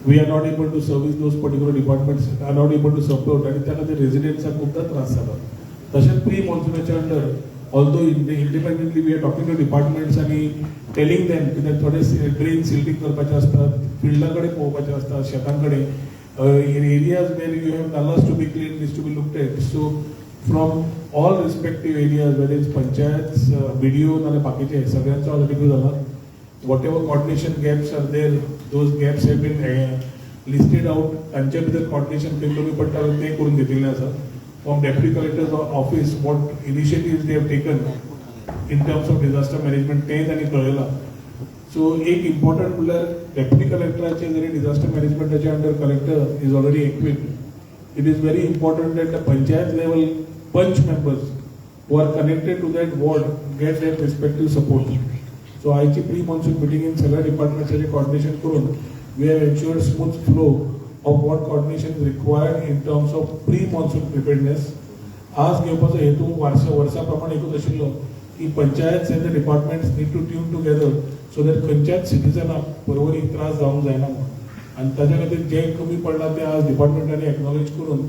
we are not able to service those particular departments, are not able to support, आणि त्या खातीर रेसिडेंट्सांक खूबदा त्रास जाला. तशेंच प्री मॉन्सुनाच्या under although independently we are talking to departments आणि telling them that थोडे ड्रेन सिल्टिंग करपाचे असतात, फिल्डाकडे पळोवपाचे असतात, शेतांकडे areas where you have nalas to be cleaned needs to be looked at. So from all respective areas, whether it's panchayats, BDO आणि बाकीचे सगळ्यांचा already झाला. Whatever coordination gaps are there, those gaps have been listed out. त्यांच्या भितर coordination कमी पडटा ते करून घेतलेले आसा. From Deputy Collector's office, what initiatives they have taken in terms of disaster management, ते त्यांनी कळयला. So एक important म्हणल्यार Deputy Collectorचे zari disaster management under collector is already equipped. It is very important that the panchayat level punch members who are connected to that ward get their respective support. So आयची pre-monsoon meeting in सगळ्या departments coordination करून we have ensured smooth flow of what coordination is required in terms of pre-monsoon preparedness. आज घेवपाचो हेतू वर्षा एकूच आशिल्लो की panchayat and the departments need to tune together so that खंयच्याच सिटीजनाक पर्वरी त्रास जावंक जायना म्हणून. आनी ताच्या खातीर जे कमी पडला ते आज डिपार्टमेंटांनी एक्नॉलेज करून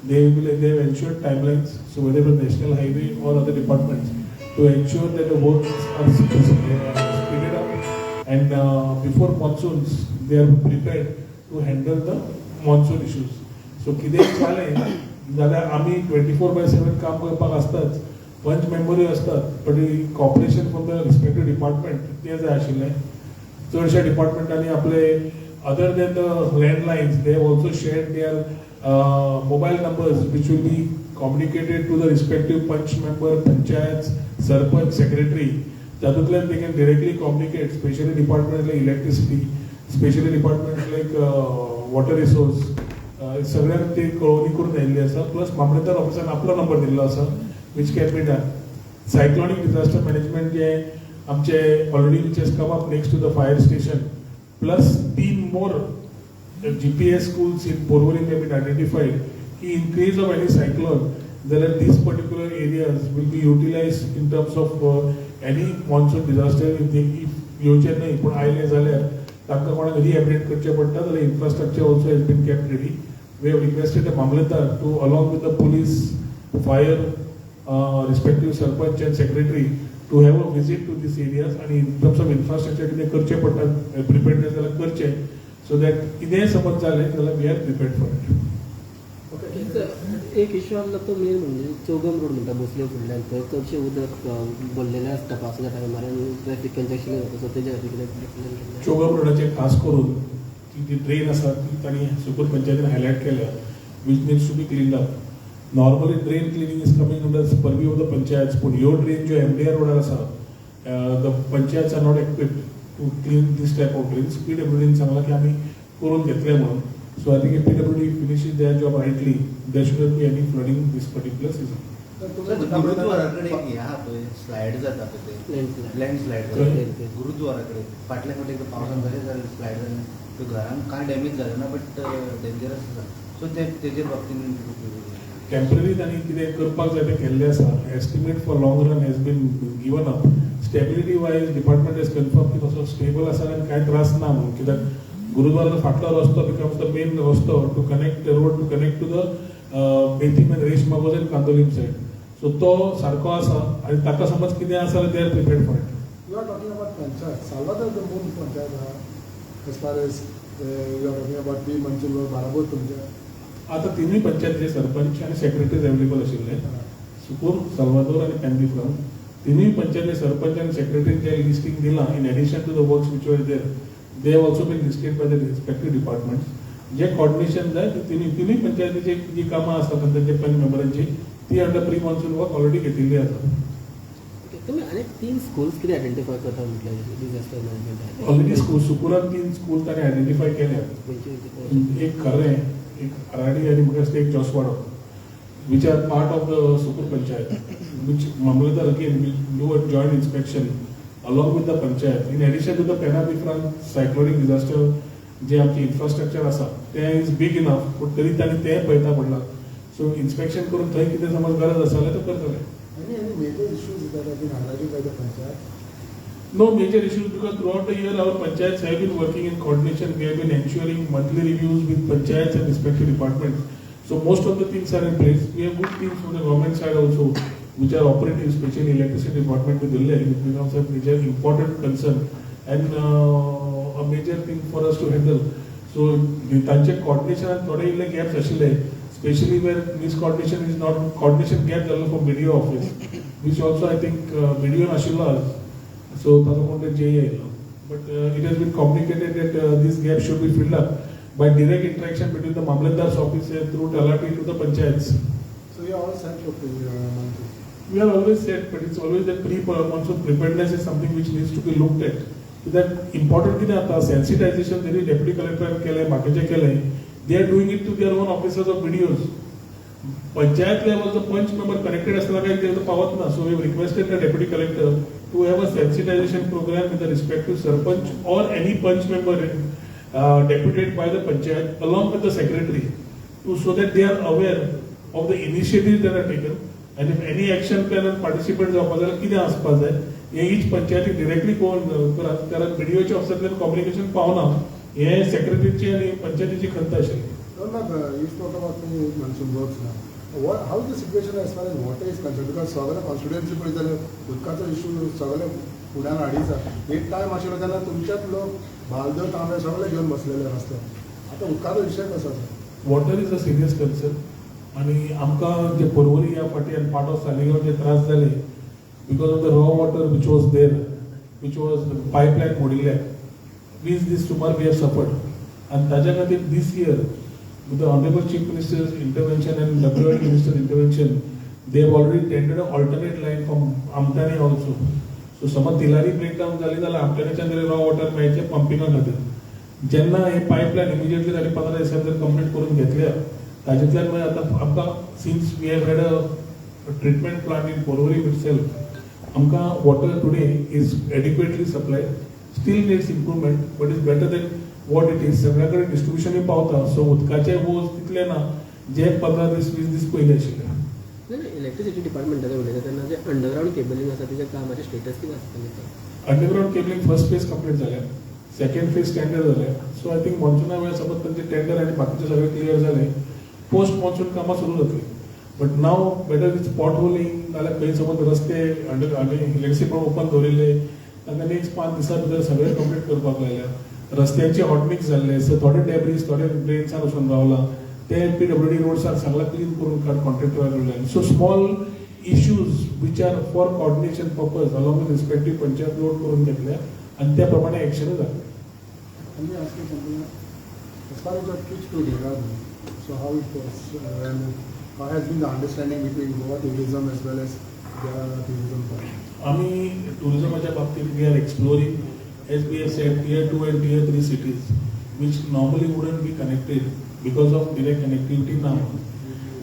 they have ensured timelines, so whether it was national highway or other departments, to ensure that the works are speeded up and before monsoons they are prepared to handle the monsoon issues. So कितें जालें जाल्यार आमी 24/7 काम करपाक आसताच, पंच मेंबरूय असतात, but cooperation from the respective department ते जाय आशिल्लें. चडशा डिपार्टमेंटांनी आपले other than the landlines, they have also shared their mobile numbers which will be communicated to the respective punch member, panchayats, sarpanch, secretary. Tatutlan they can directly communicate, especially departments like electricity, especially departments like water resource. सगळ्यांक ते कळवणी करून आयिल्ली आसा. Plus मामलेदार ऑफिसान आपलो number दिल्लो आसा which can be done. Cyclonic disaster management जे आमचे already which has come up next to the fire station. Plus 3 more GPS schools in Porvorim have been identified. In case of any cyclone, then these particular areas will be utilized in terms of any monsoon disaster. If योजना नाही पण आयले जाल्यार तांकां कोणाक रिहॅबिलिटेट करचें पडटा जाल्यार infrastructure also has been kept ready. We have requested the Mamlatdar to, along with the police, fire, respective sarpanch and secretary, to have a visit to these areas and in terms of infrastructure कितें करचें पडटा प्रिपेर्डनेस जाल्यार करचें, so that कितेंय समज जालें जाल्यार we are prepared for it. एक इश्यू आसलो तो मेन म्हणजे चौगम रोड म्हणटा भोसले फुडल्यान थंय चडशें उदक भरलेलें आसता पावसाच्या टायमार आनी ट्रॅफिक कंजेक्शन जाता, सो तेज्या खातीर चौगम रोडाचेर खास करून ती ड्रेन आसा ती तांणी सुपर पंचायतीन हायलायट केल्या which needs to be cleaned up. Normally drain cleaning is coming under the purview of the panchayats, but your drain जो MDR रोड आसा, the panchayats are not equipped to clean this type of drains. PWD Sangla की आम्ही करून घेतले म्हणून. So I think if PWD finishes their job rightly, there shouldn't be any flooding this particular season. गुरुद्वाराकडे ह्या slide जाता ते landslide गुरुद्वाराकडे फाटल्या फाटी एकदा पावसान बरें जालें स्लाइड जालें, तो घरान कांय डॅमेज जालें ना, बट डेंजरस आसा. सो तेजेर बाबतीन टेम्पररी तांणी कितें करपाक जाय तें केल्लें आसा. Estimate for long run has been given up. Stability wise department has confirm की तसो स्टेबल आसा आनी कांय त्रास ना म्हणून, कित्याक गुरुद्वाराचो फाटलो रस्तो बिकम्स द मेन रस्तो to connect the road to connect to the Betim and Reis Magos and Candolim side. So तो सारको आसा आनी ताका समज कितें आसा जाल्यार they are prepared for it. You are talking about panchayat. Salvador the moon panchayat as far as you are talking about pre-monsoon or Baragot तुमच्या. आता तिन्ही पंचायतीचे सरपंच आणि सेक्रेटरीज अवेलेबल आशिल्ले, सुकूर, साल्वादोर आणि कॅम्बिफ्राम. तिन्ही पंचायतीचे सरपंच आणि सेक्रेटरी जे लिस्टिंग दिला in addition to the works which were there, they have also been listed by the respective departments. जे कोऑर्डिनेशन जाय तिन्ही पंचायतीची जी कामां आसतात त्यांच्या पंच मेंबरांची ती under pre monsoon work already घेतिल्ली आसा. तुम्ही अनेक 3 स्कूल्स किती आयडेंटिफाय करता म्हटल्यार डिझास्टर मॅनेजमेंट ऑलरेडी सुकुरान 3 स्कूल ताणें आयडेंटिफाय केल्या. एक खरें, एक आराडी आणि म्हाका दिसता एक जॉसवाडो, which are part of the super panchayat, which Mamlatdar again will do a joint inspection along with the panchayat. In addition to the Penna-Bifrang cyclonic disaster, जे आमचे इन्फ्रास्ट्रक्चर आसा ते इज बिग इनफ, बट तरी तांणी तें पळयता पडला. सो inspection करून थंय कितें समज गरज आसा जाल्यार तो करतले. Any major issues that have been highlighted by the panchayat? No major issues because throughout the year our panchayats have been working in coordination. We have been ensuring monthly reviews with panchayats and respective departments. So most of the things are in place. We have good teams from the government side also, which are operating, especially electricity department with Delhi, which becomes a major important concern and a major thing for us to handle. So त्यांचे coordination and थोडे इल्ले gaps आशिल्ले, especially where miscoordination is not coordination gap जालो from BDO office, which also I think BDO आशिल्लो आज. So ताजो कोणते JE आयलो. But it has been communicated that this gap should be filled up by direct interaction between the Mamlatdar's office and through Talati to the panchayats. So you all set your monthly. We are always set, but it's always that pre-monsoon preparedness is something which needs to be looked at. So that important thing आता sensitization जरी deputy collector केले, बाकीचे केले, they are doing it to their own officers of BDOs. Panchayat level the punch member connected असताना काही ते पावत ना. So we have requested the deputy collector to have a sensitization program with the respective sarpanch or any punch member deputed by the panchayat along with the secretary, so that they are aware of the initiatives that are taken. And if any action plan and participants जावपाक कितें आसपाक जाय हे each पंचायती directly कोण करत कारण BDOच्या ऑफिसांतल्यान communication पावना हे secretaryची आणि पंचायतीची खंत आशिल्ली. No, you spoke about the monsoon roads now. How is the situation as far as water is concerned? Because सगळे constituency पळय जाल्यार उदकाचो इशू सगळे फुड्यान हाडीचा. एक टायम आशिल्लो तेन्ना तुमच्यात लोक बालद्यो तांबे सगळे घेवन बसलेले रस्त्यार. आता उदकाचो विशय कसो आसा? Water is a serious concern. आणि आमकां जे पर्वरी ह्या फाटी आनी पार्ट ऑफ सालिगांव जे त्रास जाले because of the raw water which was there which was pipeline मोडिल्ल्या 20 दीस सुमार वी हॅव सफर्ड आनी ताज्या खातीर this year with the honourable chief minister's intervention and WID minister intervention they have already tendered a alternate line from Amthane also. So समज Tillari breakdown जाली जाल्यार आमटाणीच्यान जरी raw water मेळचें पंपिंगा खातीर. जेन्ना हे पायपलायन इमिजिएटली ताणी 15 दिसांनी जर कंप्लीट करून घेतल्या ताज्यातल्यान मागीर आतां आमकां since we have had a treatment plant in Porvorim itself आमकां water today is adequately supplied. Still needs improvement but is better than what it is. सगळ्या कडेन डिस्ट्रिब्युशनूय पावता सो उदकाचे वोज तितले ना जे 15 दीस 20 दीस पयलीं आशिल्ले. इलेक्ट्रिसिटी डिपार्टमेंटाचें उलयता तेन्ना जे अंडरग्राउंड केबलिंग आसा तेच्या कामाचें स्टेटस कितें आसता? Underground cabling first phase complete जाल्या, सेकंड फेज टेंडर जाले. सो आय थिंक मॉन्सुना वेळार समज तांचे टेंडर आनी बाकीचे सगळे क्लियर जाले पोस्ट मॉन्सून कामां सुरू जातली. But now better with spot holing नाल्यार खंय समज रस्ते इलेक्ट्रिसिटी ओपन दवरिल्ले ताका नेक्स्ट 5 दिसां भितर सगळे कंप्लीट करपाक लायल्या. रस्त्यांचे हॉटमिक्स जाल्ले सो थोडे डेब्रीज थोडे ड्रेन्सान वचून रावला ते PWD रोड्साक सगळा क्लीन करून काड कॉन्ट्रॅक्टरा कडल्यान. So small issues which are for coordination purpose along with respective panchayat note करून घेतल्या आनी त्या प्रमाणे एक्शन जालें. As far as your trip to Dehradun, so how it was and how has been the understanding between Goa tourism as well as Dehradun tourism? आम्ही टुरिझमाच्या बाबतीत we are exploring as we have said tier 2 and tier 3 cities which normally wouldn't be connected because of direct connectivity now.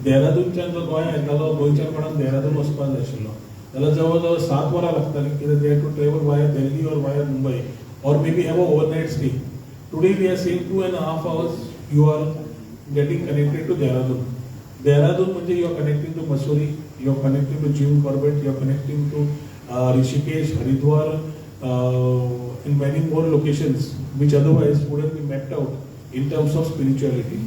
देहरादूनच्यान जो गोंया येतालो गोंयच्यान कोणाक देहरादून वचपाक जाय आशिल्लो जाल्यार जवळ जवळ 7 वरां लागतालीं कित्याक they had to travel via Delhi or via Mumbai or maybe have a overnight stay. Today we are saying 2.5 hours you are getting connected to Dehradun. Dehradun means you are connecting to Mussoorie, you are connecting to Jim Corbett, you are connecting to Rishikesh, Haridwar, in many more locations which otherwise wouldn't be mapped out in terms of spirituality.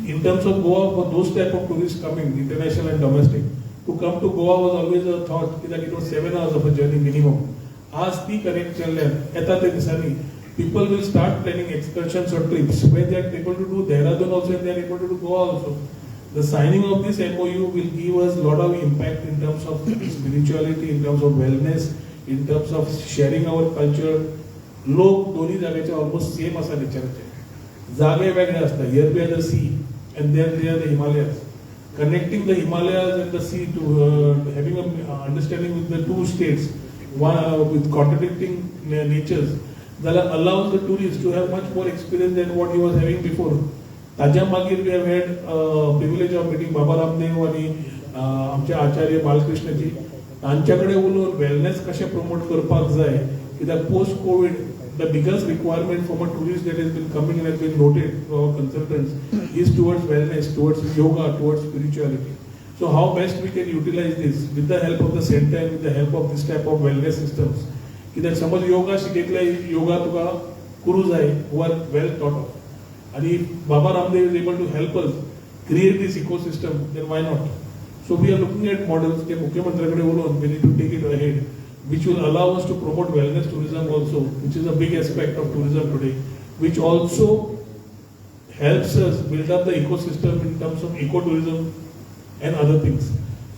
In terms of Goa, for those type of tourists coming, international and domestic, to come to Goa was always a thought that it was 7 hours of a journey minimum. आज ती connect केल्ल्यान येता ते दिसांनी people will start planning excursions or trips where they are able to do Dehradun also and they are able to do Goa also. The signing of this MOU will give us a lot of impact in terms of spirituality, in terms of wellness, in terms of sharing our culture. लोक दोन्ही जाग्याचे almost same आसा नेचराचे. जागे वेगळे आसता. Here we are the sea and there they are the Himalayas. Connecting the Himalayas and the sea to having an understanding with the two states with contradicting natures that allows the tourist to have much more experience than what he was having before. ताज्या मागीर we have had privilege of meeting Baba Ramdev आणि आमचे आचार्य बालकृष्णजी तांच्याकडे उलोवन wellness कशें promote करपाक जाय कित्याक post Covid the biggest requirement from a tourist that has been coming and has been noted to our consultants is towards wellness, towards yoga, towards spirituality. So how best we can utilize this with the help of the center and with the help of this type of wellness systems कित्याक समज योगा शिकयतले योगा तुका करूं जाय who are well thought of आणि Baba Ramdev is able to help us create this ecosystem then why not. So we are looking at models के मुख्यमंत्र्याकडे उलोवन we need to take it ahead, which will allow us to promote wellness tourism also, which is a big aspect of tourism today, which also helps us build up the ecosystem in terms of ecotourism and other things.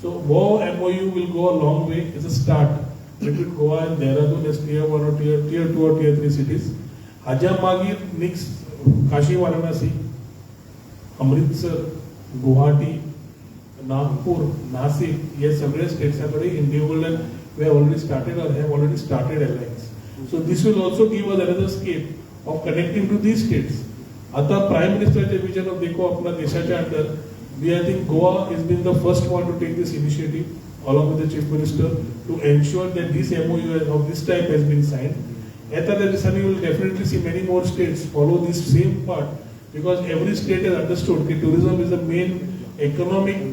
So Goa MOU will go a long way. It's a start between Goa and Dehradun as tier 1 or tier 2 or tier 3 cities. हाज्या मागीर next Kashi Varanasi, Amritsar, Guwahati, Nagpur, Nasik, हे सगळे स्टेट्साकडे individual we have already started or have already started airlines. So this will also give us another scape of connecting to these states. आता Prime Ministerचे vision of देखो अपना देशाच्या under, we I think Goa has been the first one to take this initiative along with the Chief Minister to ensure that this MOU of this type has been signed. At the time you will definitely see many more states follow this same part because every state has understood that tourism is the main economic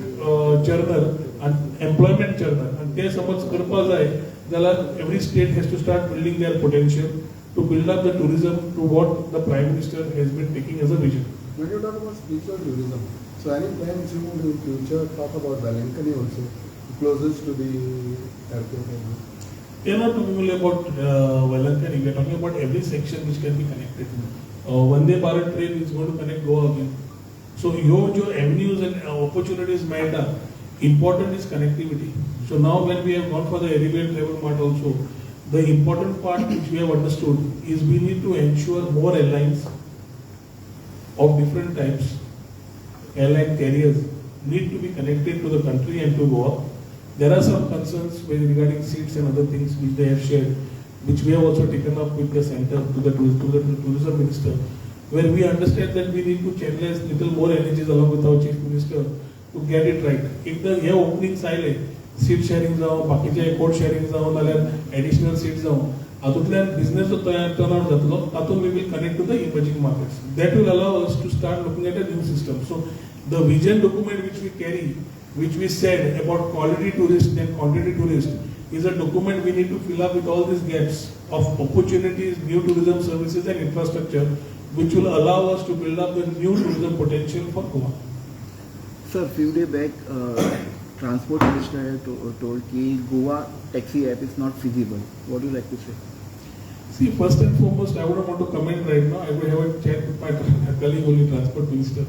churner and employment churner, and ते समज करपा जाय जाल्यार every state has to start building their potential to build up the tourism to what the Prime Minister has been taking as a vision. When you talk about spiritual tourism, so any plans you in future talk about Velankani also, closest to the airport? We are not talking only about Velankani, we are talking about every section which can be connected. Vande Bharat train is going to connect Goa again. So your avenues and opportunities matter. Important is connectivity. So now when we have gone for the aggregate travel mart also, the important part which we have understood is we need to ensure more airlines of different types, airline carriers need to be connected to the country and to Goa. There are some concerns regarding seats and other things which they have shared, which we have also taken up with the center to the tourism minister, where we understand that we need to channelize little more energies along with our Chief Minister to get it right. If the hey openings आयले, seat sharing जावं, बाकीचे airport sharing जावं, नाल्यार additional seats जावं, हातूंतल्यान business जो turn out जातलो, तातूंत we will connect to the emerging markets. That will allow us to start looking at a new system. So the vision document which we carry, which we said about quality tourist and quantity tourist, is a document we need to fill up with all these gaps of opportunities, new tourism services and infrastructure, which will allow us to build up the new tourism potential for Goa. Sir, few days back, Transport Minister told that Goa taxi app is not feasible. What do you like to say? See, first and foremost, I wouldn't want to comment right now. I will have a chat with my colleague, only Transport Minister.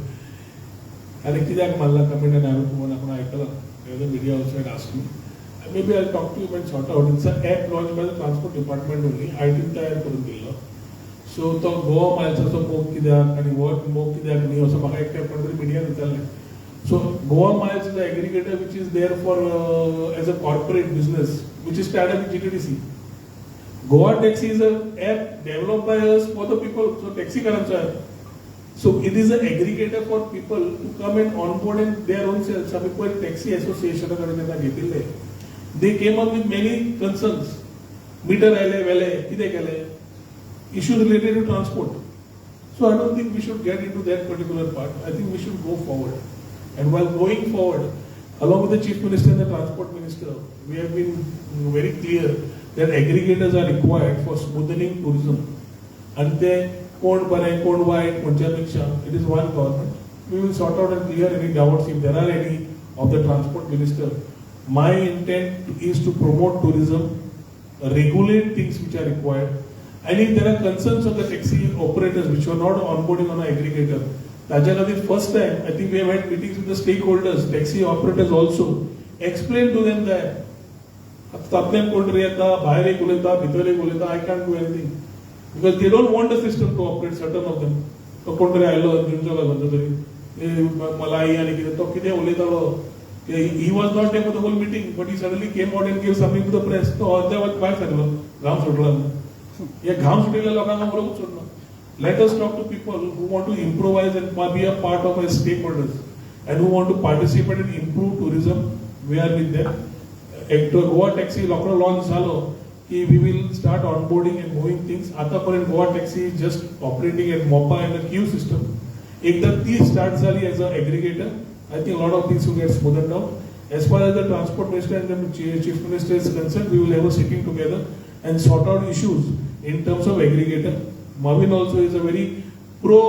And कित्याक मारला comment and I will go on आपण ऐकलं. The media also had asked me. Maybe I'll talk to you and sort out. It's an app launched by the Transport Department only. I didn't तयार करून दिलं. So तो Goa मायल्साचो मोग कित्याक आणि what मोग कित्याक न्ही असं म्हाका एकट्या कोण तरी मिडियान विचारलें. So Goa Miles is the aggregator which is there for as a corporate business, which is started with GTDC. Goa Taxi is an app developed by us for the people. So taxi karamcha. So it is an aggregator for people to come and onboard in their own self. Some people taxi association they came up with many concerns. Meter आले वेले किती केले issues related to transport. So I don't think we should get into that particular part. I think we should go forward. And while going forward, along with the Chief Minister and the Transport Minister, we have been very clear that aggregators are required for smoothening tourism. And they कोण बरें कोण white म्हणच्यापेक्षा it is one government. We will sort out and clear any doubts if there are any of the Transport Minister. My intent is to promote tourism, regulate things which are required. And if there are concerns of the taxi operators which were not onboarding on an aggregator, the first time, I think we have had meetings with the stakeholders, taxi operators also, explain to them that I can't do anything. Because they don't want the system to operate, certain of them. He was not there for the whole meeting, but he suddenly came out and gave something to the press. Let us talk to people who want to improvise and be a part of as stakeholders and who want to participate and improve tourism. We are with them. Goa Taxi launch zalo. We will start onboarding and moving things. Ataparent Goa Taxi is just operating at MOPA and a queue system. If the T starts as an aggregator, I think a lot of things will get smoothed out. As far as the Transport Minister and the Chief Minister is concerned, we will have a sitting together and sort out issues in terms of aggregator. Marvin also is a very pro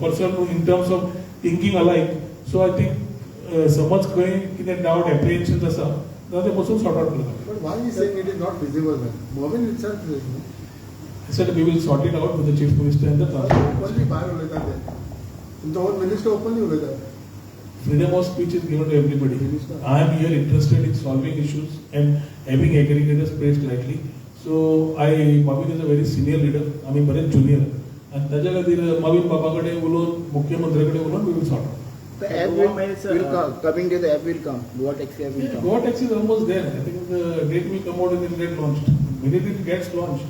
person in terms of thinking alike. So I think समज खंय कितें doubt apprehensions आसा जाल्यार ते बसून sort out करता. But why is saying it is not feasible then? Moving itself is no. I said we will sort it out with the chief minister and the transport. Openly भायर उलयतात ते. तुमचो home minister openly उलयतात. Freedom of speech is given to everybody. I am here interested in solving issues and having aggregators placed lightly. So Marvin is a very senior leader. I mean very junior. And ताज्या खातीर Marvin बाबा कडेन उलोवन मुख्यमंत्री कडेन उलोवन we will sort out. The app will come. Coming day, the app will come. Goa Taxi app will come. Goa Taxi is almost there. I think the date will come out and it will get launched. When it gets launched,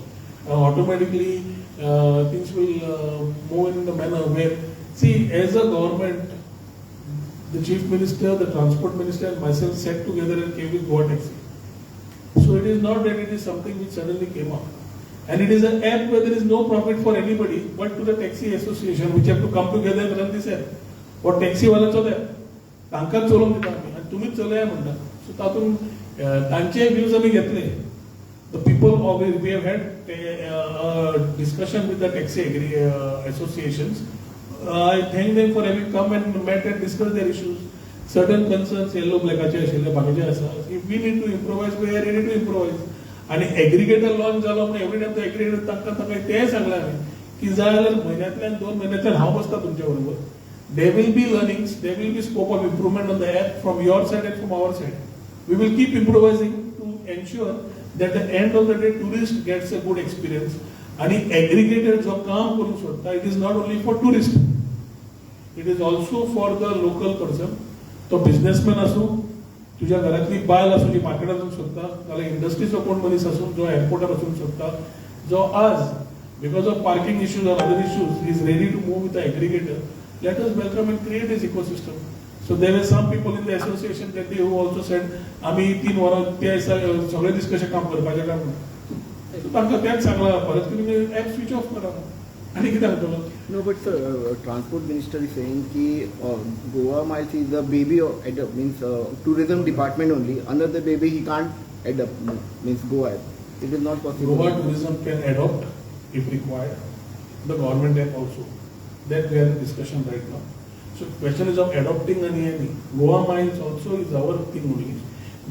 automatically things will move in the manner where, see, as a government, the chief minister, the transport minister, and myself sat together and came with Goa Taxi. So it is not that it is something which suddenly came up. And it is an app where there is no profit for anybody, but to the taxi association, which have to come together and run this app. Or taxi वाल्याचो ते तांकांच चलोवंक दिता आमी आनी तुमीच चलया म्हणटा सो तातूंत तांचे व्ह्यूज आमी घेतले the people of we have had discussion with the taxi associations. I thank them for having come and met and discussed their issues. Certain concerns yellow blackचे आशिल्ले बाकीचे आसा. If we need to improvise, we are ready to improvise. आणि aggregator launch जालो म्हणून every time तो aggregator तांकां तें सांगलें हांवें की जाय जाल्यार म्हयन्यांतल्यान 2 म्हयन्यांतल्यान हांव बसता तुमच्या बरोबर. There will be learnings, there will be scope of improvement on the app from your side and from our side. We will keep improvising to ensure that at the end of the day tourist gets a good experience. And aggregator जो काम करू शकता, it is not only for tourists. It is also for the local person. तो businessman असो, तुझ्या घरातली बायल असो जी मार्केटात वचूंक शकता, नाल्यार इंडस्ट्रीचो कोण मनीस असो जो एअरपोर्टार वचूंक शकता, जो आज because of parking issues or other issues is ready to move with the aggregator. Let us welcome and create this ecosystem. So there were some people in the association that they who also said, आम्ही 3 वरां ते सगळे दीस कशें काम करपाचें काय म्हणून. सो तांकां तेंच सांगलां परत तुमी ऍप स्विच ऑफ करा आनी कितें जातलो. No, but sir, transport minister is saying that Goa Miles is the baby of adopt, means tourism department only. Under the baby, he can't adopt, means Goa app. It is not possible. Goa tourism can adopt if required. The government app also. That we are in discussion right now. So question is of adopting any. Goa Miles also is our thing only.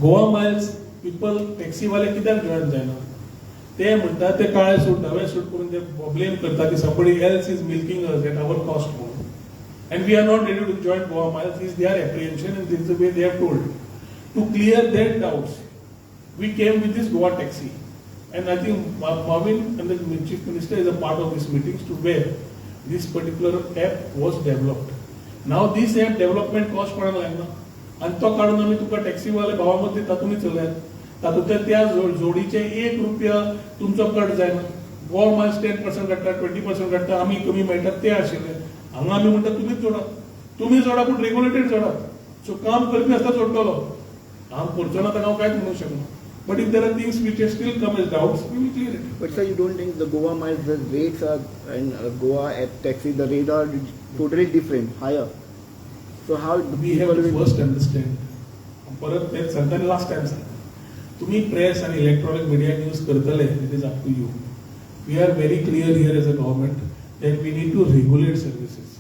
Goa Miles people taxi वाले कित्याक join जायना. ते म्हणतात ते काळे suit धवे suit करून ते blame करतात की somebody else is milking us at our cost more. And we are not ready to join Goa Miles. This is their apprehension and this is the way they have told. To clear their doubts, we came with this Goa Taxi. And I think Marvin and the Chief Minister is a part of these meetings to where this particular app was developed. Now this app development cost पडायला लागला आणि तो काढून आम्ही तुका taxi वाले भावामध्ये तातूंत चलयात तातूंतल्या त्या जोडीचे ₹1 तुमचो कट जायना. गोवा मायल्स 10% काडटा 20% काडटा आमी कमी मेळटात ते आशिल्ले हांगा आमी म्हणटा तुमी जोडा पूण रेग्युलेटेड जोडात. सो काम करपी आसता जोडटलो हांव करचो ना ताका हांव कांयच म्हणूंक शकना. But if there are things which still come as doubts, we will clear it. But sir, you don't think the Goa Miles, the rates are, and Goa app taxi, the rates are totally different, higher. So how We have to first understand. परत तेच सांगता आनी last time सांगता. तुम्ही press आणि electronic media news करतले, it is up to you. We are very clear here as a government that we need to regulate services.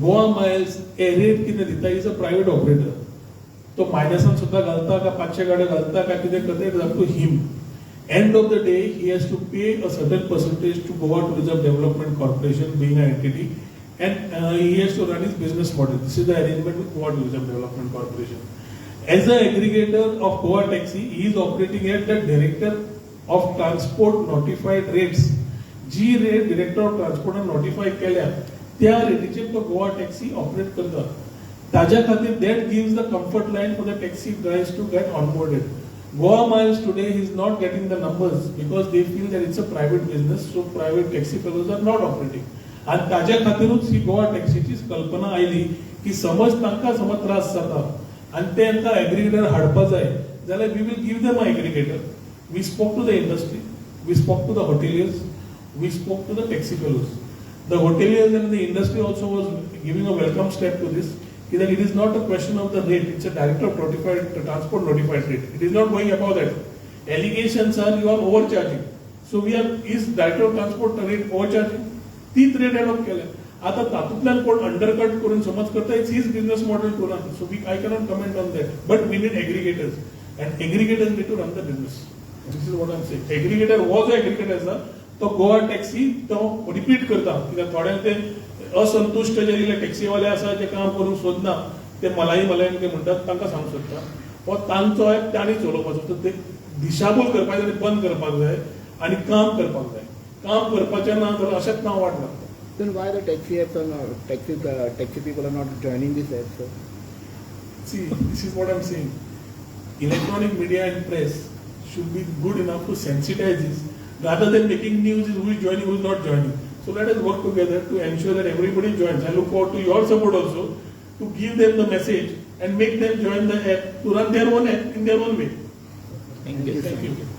Goa Miles, a rate किती दिता is a private operator. तो मायनसान सुद्धा घालता का 500 गाड्या घालता का कितें करता it is up to him. End of the day, he has to pay a certain percentage to Goa Tourism Development Corporation being an entity and he has to run his business model. This is the arrangement with Goa Tourism Development Corporation. As an aggregator of Goa Taxi, he is operating as the Director of Transport Notified Rates. जी rate Director of Transport notify केल्या त्या रेटीचेर तो Goa Taxi operate करता. ताज्या खातीर that gives the comfort line for the taxi guys to get onboarded. Goa Miles today is not getting the numbers because they feel that it's a private business, so private taxi fellows are not operating. आणि ताज्या खातीरूच ही गोवा टॅक्सीची कल्पना oily की समज तांकां समज त्रास जाता आणि तांकां एग्रीगेटर हाडपा जाय जाल्यार we will give them aggregator. We spoke to the industry, we spoke to the hoteliers, we spoke to the taxi fellows. The hoteliers and the industry also was giving a welcome step to this. That it is not a question of the rate, it's a director of transport notified rate. It is not going above that. Allegations are you are overcharging. So we are, is director of transport rate overcharging? तीच rate adopt केल्या. आता तातूंतल्यान कोण undercut करून समज करता it's his business model to run. So we I cannot comment on that. But we need aggregators and aggregators need to run the business. This is what I am saying. Aggregator हो जो aggregator आसा तो Goa taxi तो repeat करता. कित्याक थोड्यांक ते असंतुष्ट जे दिले टॅक्सीवाले आसा जे काम करूंक सोदना ते मलाई ते म्हणटात तांकां सांगूंक सोदता हो तांचो एक तांणी चलोवपाचो. ते दिशाभूल करपाक जाय, बंद करपाक जाय आनी काम करपाक जाय. काम करपाचें ना जाल्यार अशेंच नांव वाट लागता. Then why the taxi apps are not, taxi people are not joining this app, sir? See, this is what I'm saying. Electronic media and press should be good enough to sensitize this rather than making news is who is joining, who is not joining. So let us work together to ensure that everybody joins. I look forward to your support also to give them the message and make them join the app to run their own app in their own way. Thank you. Thank you.